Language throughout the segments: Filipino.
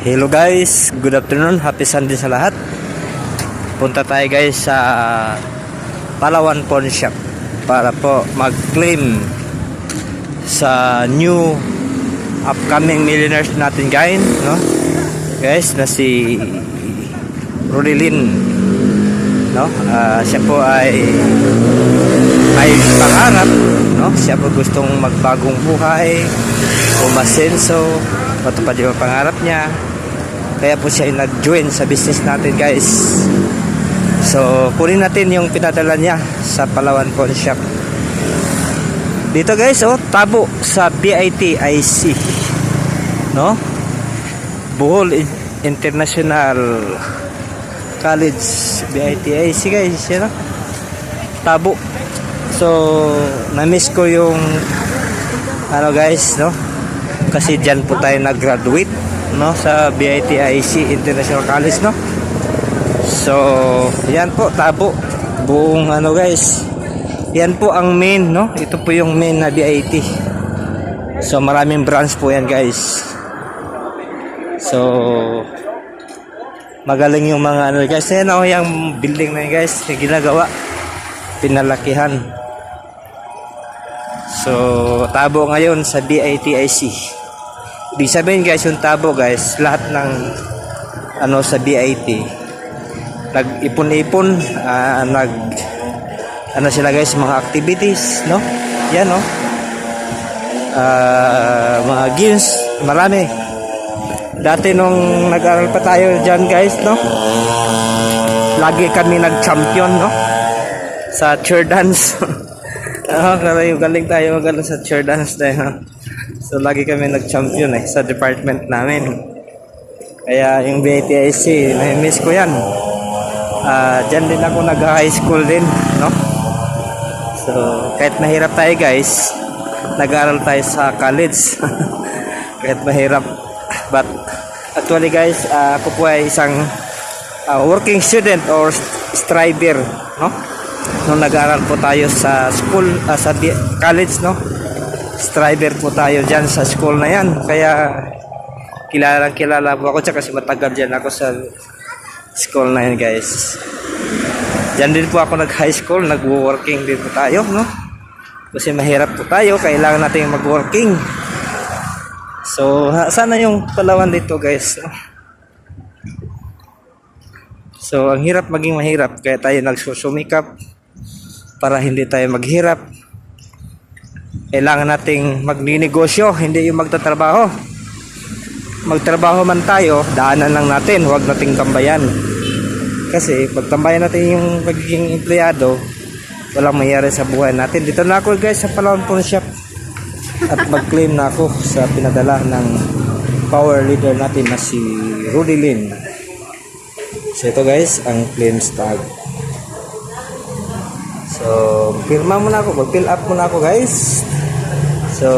Hello guys, good afternoon, happy Sunday sa lahat. Punta tayo guys sa Palawan Pawn Shop para po mag-claim sa new upcoming millionaires natin guys, no? Guys, na si Rodilyn, no? Siya po ay may pangarap, no? Siya po gustong magbagong buhay, umasenso, matupad yung pangarap niya. Kaya po siya nag-join sa business natin guys. So kunin natin yung pinadala niya sa Palawan Pawn Shop. Dito guys, tabo sa BITIC, no? Bohol International College, BITIC guys, no? Tabo. So na-miss ko yung guys, no? Kasi dyan po tayo nag-graduate, no, sa BITIC International College, no. So yan po, tabo, buong guys, yan po ang main, no. Ito po yung main na BIT. So maraming branch po yan guys. So magaling yung mga guys. Yan yung building na yan guys, na ginagawa, pinalakihan. So tabo ngayon sa BITIC. Ibig sabihin guys, yung tabo guys, lahat ng sa BIT nag-ipon-ipon, sila guys, mga activities, no? Yan, no? Mga games, marami. Dati nung nag-aral pa tayo dyan guys, no? Lagi kami nag-champion, no? Sa chair dance. Galing tayo sa chair dance tayo. So lagi kami nag-champion sa department namin. Kaya yung BITIC, na-miss ko yan. Diyan din ako nag-high school din, no? So kahit mahirap tayo guys, nag-aaral tayo sa college. Kahit mahirap, but actually guys, ako po ay isang working student or striver, no? Nung nag-aaral po tayo sa school, sa college, no? Striver po tayo dyan sa school na yan. Kaya kilala po ako dyan kasi matagal dyan ako sa school na yan guys. Dyan din po ako nag-high school, nag-working din po tayo, no? Kasi mahirap po tayo, kailangan natin mag-working. So sana yung Palawan dito guys, no? So ang hirap maging mahirap, kaya tayo nagsusumikap para hindi tayo maghirap. Kailangan nating magninegosyo, hindi yung magtatrabaho. Magtrabaho man tayo, daanan lang natin, huwag nating tambayan. Kasi pag tambayan natin yung pagiging empleyado, walang mangyari sa buhay natin. Dito na ako guys sa Palawan Pawn Shop at mag-claim na ako sa pinadala ng power leader natin na si Rodilyn. So ito guys, ang claims tag. So pirma muna ako, mag-fill up muna ako guys. So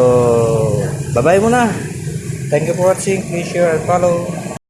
bye bye muna. Thank you for watching. Please share and follow.